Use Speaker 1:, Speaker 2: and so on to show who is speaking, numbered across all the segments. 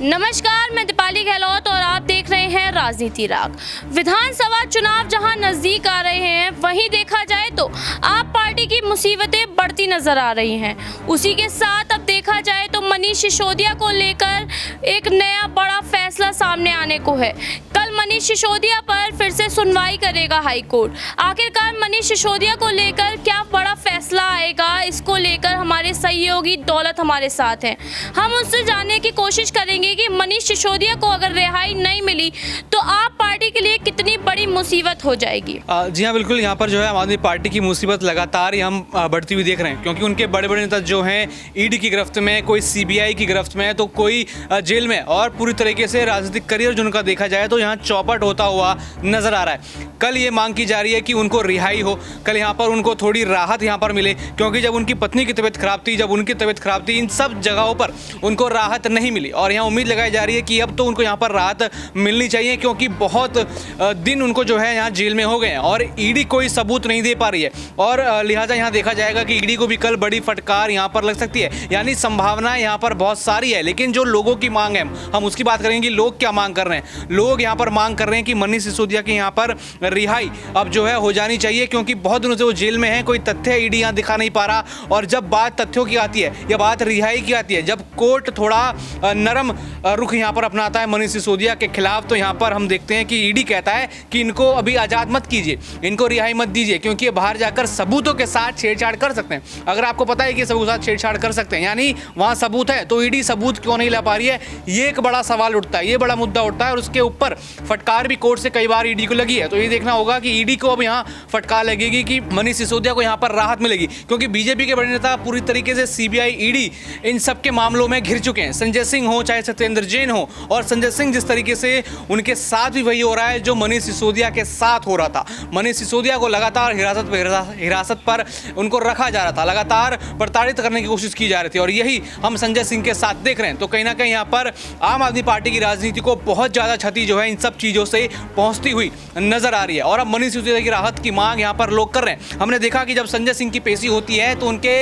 Speaker 1: नमस्कार, मैं दीपाली गहलोत और आप देख रहे हैं राजनीति राग। विधानसभा चुनाव जहां नजदीक आ रहे हैं, वहीं देखा जाए तो आप पार्टी की मुसीबतें बढ़ती नजर आ रही हैं। उसी के साथ अब देखा जाए तो मनीष सिसोदिया को लेकर एक नया बड़ा फैसला सामने आने को है। कल मनीष सिसोदिया पर फिर से सुनवाई करेगा हाई कोर्ट। आखिरकार मनीष सिसोदिया को लेकर क्या बड़ा फैसला आएगा, इसको लेकर हमारे सहयोगी दौलत हमारे साथ हैं। हम उससे जानने की कोशिश करेंगे कि मनीष सिसोदिया को अगर रिहाई नहीं मिली तो आप पार्टी के लिए कितनी बड़ी मुसीबत हो जाएगी।
Speaker 2: जी हाँ, बिल्कुल। यहाँ पर जो है आम आदमी पार्टी की मुसीबत लगातार ही हम बढ़ती हुई देख रहे हैं, क्योंकि उनके बड़े बड़े नेता जो हैं ईडी की गिरफ्त में, कोई सीबीआई की गिरफ्त में, तो कोई जेल में, और पूरी तरीके से राजनीतिक करियर जो उनका देखा जाए तो यहाँ चौपट होता हुआ नजर आ रहा है। कल ये मांग की जा रही है कि उनको रिहाई हो, कल यहाँ पर उनको थोड़ी राहत यहाँ पर मिले, क्योंकि जब उनकी पत्नी की तबीयत खराब थी, जब उनकी तबीयत खराब थी, इन सब जगहों पर उनको राहत नहीं मिली। और यहाँ उम्मीद लगाई जा रही है कि अब तो उनको यहाँ पर राहत मिलनी चाहिए, क्योंकि बहुत दिन उनको जो है यहाँ जेल में हो गए हैं और ईडी कोई सबूत नहीं दे पा रही है। और लिहाजा यहाँ देखा जाएगा कि ईडी को भी कल बड़ी फटकार यहाँ पर लग सकती है। यानी संभावनाएं यहाँ पर बहुत सारी है, लेकिन जो लोगों की मांग है हम उसकी बात करेंगे। लोग क्या मांग कर रहे हैं? लोग यहाँ पर मांग कर रहे हैं कि मनीष सिसोदिया की यहाँ पर रिहाई अब जो है हो जानी चाहिए, क्योंकि बहुत दिनों से वो जेल में है, कोई तथ्य ईडी यहाँ दिखा नहीं पा रहा। और जब बात तथ्यों की आती है या बात रिहाई की आती है, जब कोर्ट थोड़ा नरम रुख यहाँ पर अपनाता है मनीष सिसोदिया के खिलाफ, तो यहाँ पर हम देखते हैं कि ईडी कहता है कि इनको अभी आज़ाद मत कीजिए, इनको रिहाई मत दीजिए, क्योंकि ये बाहर जाकर सबूतों के साथ छेड़छाड़ कर सकते हैं। अगर आपको पता है कि सबूत के साथ छेड़छाड़ कर सकते हैं, यानी वहाँ सबूत है, तो ईडी सबूत क्यों नहीं ला पा रही है? ये एक बड़ा सवाल उठता है, ये बड़ा मुद्दा उठता है। और उसके ऊपर फटकार भी कोर्ट से कई बार ईडी को लगी है। तो ये देखना होगा कि ईडी को अब यहाँ फटकार लगेगी कि मनीष सिसोदिया को यहाँ पर राहत मिलेगी, क्योंकि बीजेपी के बड़े नेता पूरी तरीके से सीबीआई, ईडी इन सब के मामलों में घिर चुके हैं। संजय सिंह हो चाहे सत्येंद्र जैन हो, और संजय सिंह जिस तरीके से उनके साथ भी वही हो रहा है जो मनीष सिसोदिया के साथ हो रहा था। मनीष सिसोदिया को लगातार हिरासत पर उनको रखा जा रहा था, लगातार प्रताड़ित करने की कोशिश की जा रही थी, और यही हम संजय सिंह के साथ देख रहे हैं। तो कहीं ना कहीं यहाँ पर आम आदमी पार्टी की राजनीति को बहुत ज़्यादा क्षति जो है इन सब चीज़ों से पहुँचती हुई नजर आ रही है। और अब मनीष सिसोदिया की राहत की मांग यहाँ पर लोग कर रहे हैं। हमने देखा कि जब संजय सिंह की पेशी होती है तो उनकी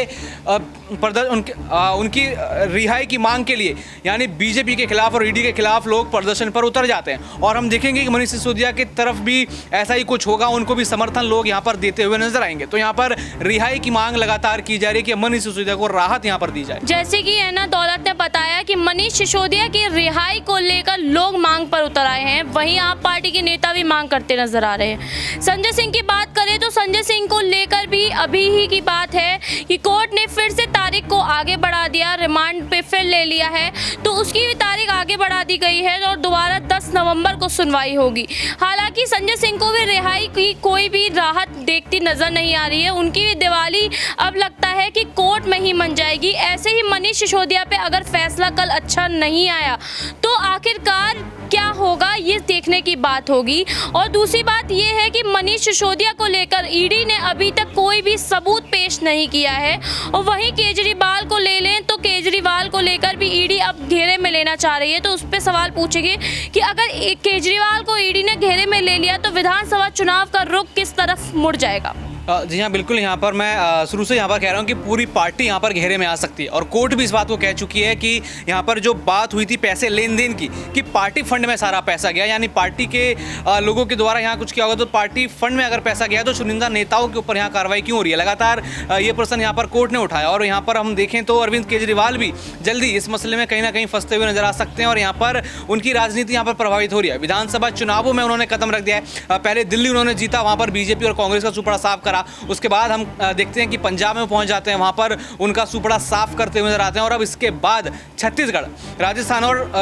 Speaker 2: रिहाई की मांग के लिए, यानी बीजेपी के खिलाफ और ईडी के खिलाफ लोग प्रदर्शन पर उतर जाते हैं। और हम देखेंगे कि मनीष सिसोदिया की तरफ भी ऐसा ही कुछ होगा, उनको भी समर्थन लोग यहाँ पर देते हुए नजर आएंगे। तो यहाँ पर रिहाई की मांग लगातार की जा रही है कि मनीष सिसोदिया को राहत यहाँ पर दी जाए।
Speaker 1: जैसे कि एना दौलत ने बताया कि मनीष सिसोदिया की रिहाई को लेकर लोग मांग पर उतर आए हैं, वहीं आप पार्टी के नेता भी मांग करते नजर आ रहे हैं। संजय सिंह की बात करें तो संजय सिंह को लेकर भी अभी ही की बात है कि कोर्ट ने फिर से तारीख को आगे बढ़ा दिया, रिमांड पे फिर ले लिया है, तो उसकी भी तारीख आगे बढ़ा दी गई है और दोबारा 10 नवंबर को सुनवाई होगी। हालांकि संजय सिंह को भी रिहाई की कोई भी राहत देखती नजर नहीं आ रही है। उनकी भी दिवाली अब लगता है कि कोर्ट में ही मन जाएगी। ऐसे ही मनीष सिसोदिया पे अगर फैसला कल अच्छा नहीं आया तो आखिरकार क्या होगा, ये देखने की बात होगी। और दूसरी बात ये है कि मनीष सिसोदिया को लेकर ईडी ने अभी तक कोई भी सबूत पेश नहीं किया है। और वहीं केजरीवाल को ले लें तो केजरीवाल को लेकर भी ईडी अब घेरे में लेना चाह रही है। तो उस पर सवाल पूछेंगे कि अगर केजरीवाल को ईडी ने घेरे में ले लिया तो विधानसभा चुनाव का रुख किस तरफ मुड़ जाएगा?
Speaker 2: जी हाँ, बिल्कुल। यहाँ पर मैं शुरू से यहाँ पर कह रहा हूँ कि पूरी पार्टी यहाँ पर घेरे में आ सकती है, और कोर्ट भी इस बात को कह चुकी है कि यहाँ पर जो बात हुई थी पैसे लेन देन की, कि पार्टी फंड में सारा पैसा गया, यानी पार्टी के लोगों के द्वारा यहाँ कुछ किया होगा, तो पार्टी फंड में अगर पैसा गया तो चुनिंदा नेताओं के ऊपर यहाँ कार्रवाई क्यों हो रही है? लगातार ये प्रश्न यहाँ पर कोर्ट ने उठाया। और यहाँ पर हम देखें तो अरविंद केजरीवाल भी जल्दी इस मसले में कहीं ना कहीं फंसते हुए नजर आ सकते हैं, और यहाँ पर उनकी राजनीति यहाँ पर प्रभावित हो रही है। विधानसभा चुनावों में उन्होंने कदम रख दिया है। पहले दिल्ली उन्होंने जीता, वहाँ पर बीजेपी और कांग्रेस का सुपड़ा साफ करा। उसके बाद हम देखते हैं कि पंजाब में पहुंच जाते हैं, वहां पर उनका सुपड़ा साफ करते हुए नजर आते हैं। और अब इसके बाद छत्तीसगढ़, राजस्थान और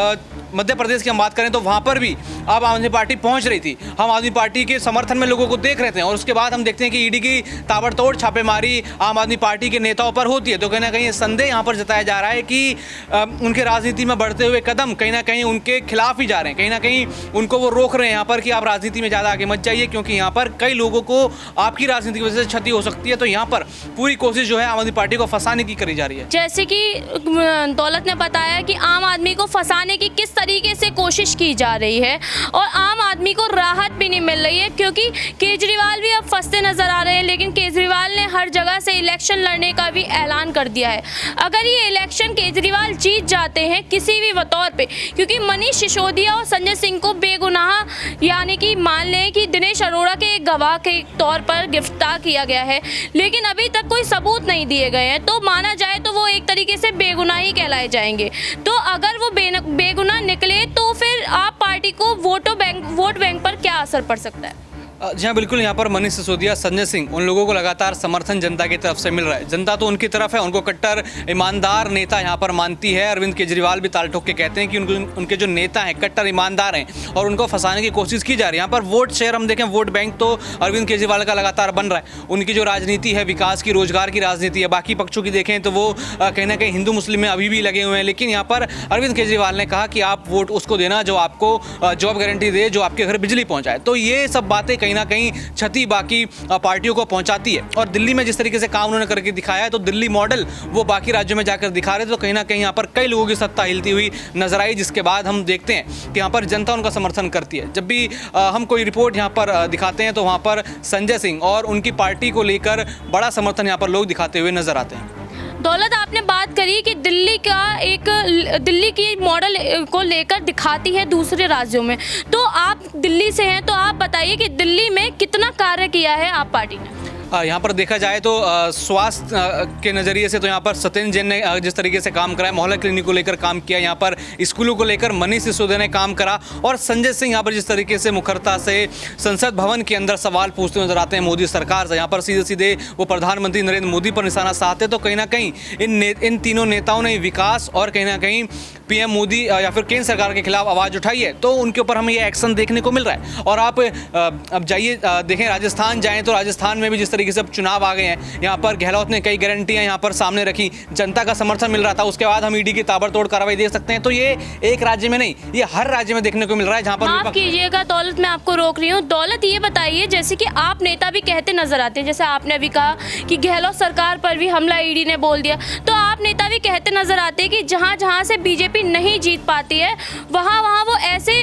Speaker 2: मध्य प्रदेश की हम बात करें तो वहां पर भी अब आम आदमी पार्टी पहुंच रही थी। हम आदमी पार्टी के समर्थन में लोगों को देख रहे थे, और उसके बाद हम देखते हैं कि ईडी की ताबड़तोड़ छापेमारी आम आदमी पार्टी के नेताओं पर होती है। तो कहीं ना कहीं संदेह यहाँ पर जताया जा रहा है कि उनके राजनीति में बढ़ते हुए कदम कहीं ना कहीं उनके खिलाफ ही जा रहे हैं, कहीं ना कहीं उनको वो रोक रहे हैं यहाँ पर कि आप राजनीति में ज़्यादा आगे मत जाइए, क्योंकि यहाँ पर कई लोगों को आपकी राजनीति की वजह से क्षति हो सकती है। तो यहाँ पर पूरी कोशिश जो है आम आदमी पार्टी को फंसाने की करी जा रही है।
Speaker 1: जैसे कि दौलत ने बताया कि आम आदमी को फंसाने की किस तरीके से कोशिश की जा रही है और आम आदमी को राहत भी नहीं मिल रही है, क्योंकि केजरीवाल भी अब फंसते नजर आ रहे हैं। लेकिन केजरीवाल ने हर जगह से इलेक्शन लड़ने का भी ऐलान कर दिया है। अगर ये इलेक्शन केजरीवाल जीत जाते हैं किसी भी तौर पे, क्योंकि मनीष सिसोदिया और संजय सिंह को बेगुनाह यानी कि मान लें कि दिनेश अरोड़ा के गवाह के तौर पर गिरफ्तार किया गया है, लेकिन अभी तक कोई सबूत नहीं दिए गए हैं, तो माना जाए तो वो एक तरीके से बेगुनाह ही कहलाए जाएंगे। तो अगर वो बेगुनाह निकले तो फिर आप पार्टी को वोट बैंक पर क्या असर पड़ सकता है?
Speaker 2: जी हाँ, बिल्कुल। यहाँ पर मनीष सिसोदिया, संजय सिंह, उन लोगों को लगातार समर्थन जनता की तरफ से मिल रहा है। जनता तो उनकी तरफ है, उनको कट्टर ईमानदार नेता यहाँ पर मानती है। अरविंद केजरीवाल भी ताल ठोक के कहते हैं कि उनके जो नेता हैं कट्टर ईमानदार हैं और उनको फंसाने की कोशिश की जा रही है। यहाँ पर वोट शेयर हम देखें, वोट बैंक तो अरविंद केजरीवाल का लगातार बन रहा है। उनकी जो राजनीति है, विकास की, रोजगार की राजनीति है। बाकी पक्षों की देखें तो वो कहीं ना कहीं हिंदू मुस्लिम में अभी भी लगे हुए हैं। लेकिन यहाँ पर अरविंद केजरीवाल ने कहा कि आप वोट उसको देना जो आपको जॉब गारंटी दे, जो आपके घर बिजली पहुँचाए। तो ये सब बातें कहीं ना कहीं बाकी पार्टियों को पहुंचाती है। और दिल्ली में जिस तरीके से काम उन्होंने करके दिखाया है, तो दिल्ली मॉडल वो बाकी राज्यों में जाकर दिखा रहे थे। तो कहीं ना कहीं यहाँ पर कई लोगों की सत्ता हिलती हुई नजर आई, जिसके बाद हम देखते हैं कि यहाँ पर जनता उनका समर्थन करती है। जब भी हम कोई रिपोर्ट यहाँ पर दिखाते हैं तो वहाँ पर संजय सिंह और उनकी पार्टी को लेकर बड़ा समर्थन यहाँ पर लोग दिखाते हुए नजर आते हैं।
Speaker 1: दौलत, आपने बात करी कि दिल्ली की मॉडल को लेकर दिखाती है दूसरे राज्यों में, तो आप दिल्ली से हैं, तो आप बताइए कि दिल्ली में कितना कार्य किया है आप पार्टी ने?
Speaker 2: यहाँ पर देखा जाए तो स्वास्थ्य के नज़रिए से तो यहाँ पर सत्येंद्र जैन ने जिस तरीके से काम करा है, मोहल्ला क्लिनिक को लेकर काम किया, यहाँ पर स्कूलों को लेकर मनीष सिसोदिया ने काम करा, और संजय सिंह यहाँ पर जिस तरीके से मुखरता से संसद भवन के अंदर सवाल पूछते नजर आते हैं मोदी सरकार से। यहाँ पर सीधे सीधे वो प्रधानमंत्री नरेंद्र मोदी पर निशाना साधते। तो कहीं ना कहीं इन तीनों नेताओं ने विकास और कहीं ना कहीं पीएम मोदी या फिर केंद्र सरकार के खिलाफ आवाज़ उठाई है। तो उनके ऊपर हमें ये एक्शन देखने को मिल रहा है। और आप अब जाइए देखें, राजस्थान जाएँ तो राजस्थान में भी जिस तरीके से अब चुनाव आ गए हैं, यहाँ पर गहलोत ने कई गारंटियां यहाँ पर सामने रखी, जनता का समर्थन मिल रहा था। उसके बाद हम ईडी की ताबड़तोड़ कार्रवाई देख सकते हैं। तो ये एक राज्य में नहीं, ये हर राज्य में देखने को मिल रहा है। जहाँ पर
Speaker 1: माफ कीजिएगा दौलत, मैं आपको रोक रही हूँ। दौलत, ये बताइए, जैसे कि आप नेता भी कहते नजर आते हैं, जैसे आपने अभी कहा कि गहलोत सरकार पर भी हमला ईडी ने बोल दिया, तो आप नेता भी कहते नजर आते हैं कि जहाँ जहाँ से बीजेपी नहीं जीत पाती है वहाँ वो ऐसे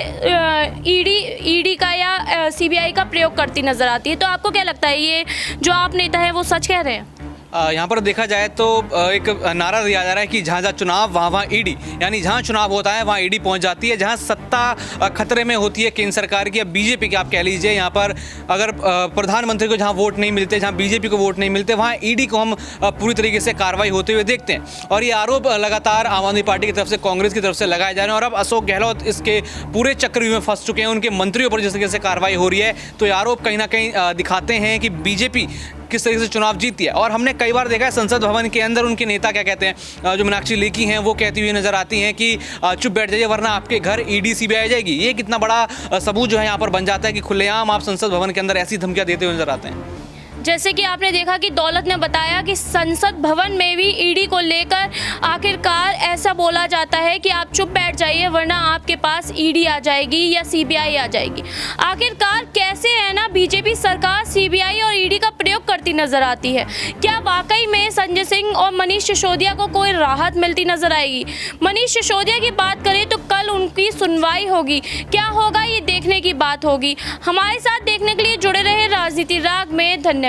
Speaker 1: ईडी का या सीबीआई का प्रयोग करती नजर आती है। तो आपको क्या लगता है, ये जो आप नेता है वो सच कह रहे हैं?
Speaker 2: यहाँ पर देखा जाए तो एक नारा दिया जा रहा है कि जहाँ जहाँ चुनाव वहाँ ईडी, यानी जहाँ चुनाव होता है वहाँ ईडी पहुँच जाती है। जहाँ सत्ता खतरे में होती है केंद्र सरकार की या बीजेपी की आप कह लीजिए, यहाँ पर अगर प्रधानमंत्री को जहाँ वोट नहीं मिलते, जहाँ बीजेपी को वोट नहीं मिलते, वहाँ ईडी को हम पूरी तरीके से कार्रवाई होते हुए देखते हैं। और ये आरोप लगातार आम आदमी पार्टी की तरफ से, कांग्रेस की तरफ से लगाए जा रहे हैं। और अब अशोक गहलोत इसके पूरे चक्रव्यूह में फंस चुके हैं। उनके मंत्रियों पर जिस तरीके से कार्रवाई हो रही है, तो ये आरोप कहीं ना कहीं दिखाते हैं कि बीजेपी किस तरीके से चुनाव जीतती है। और हमने कई बार देखा है संसद भवन के अंदर उनके नेता क्या कहते हैं, जो मीनाक्षी लेखी हैं वो कहती हुई नजर आती हैं कि चुप बैठ जाइए वरना आपके घर ईडी सीबीआई आ जाएगी। ये कितना बड़ा सबूत जो है यहाँ पर बन जाता है कि खुलेआम आप संसद भवन के अंदर ऐसी धमकियां देते हुए नजर आते हैं।
Speaker 1: जैसे कि आपने देखा कि दौलत ने बताया कि संसद भवन में भी ईडी को लेकर आखिरकार ऐसा बोला जाता है कि आप चुप बैठ जाइए वरना आपके पास ईडी आ जाएगी या सीबीआई आ जाएगी। आखिरकार कैसे है ना, बीजेपी सरकार सीबीआई और ईडी का प्रयोग करती नजर आती है। क्या वाकई में संजय सिंह और मनीष सिसोदिया को कोई राहत मिलती नजर आएगी? मनीष सिसोदिया की बात करें तो कल उनकी सुनवाई होगी, क्या होगा ये देखने की बात होगी। हमारे साथ देखने के लिए जुड़े रहे राजनीति राग में। धन्यवाद।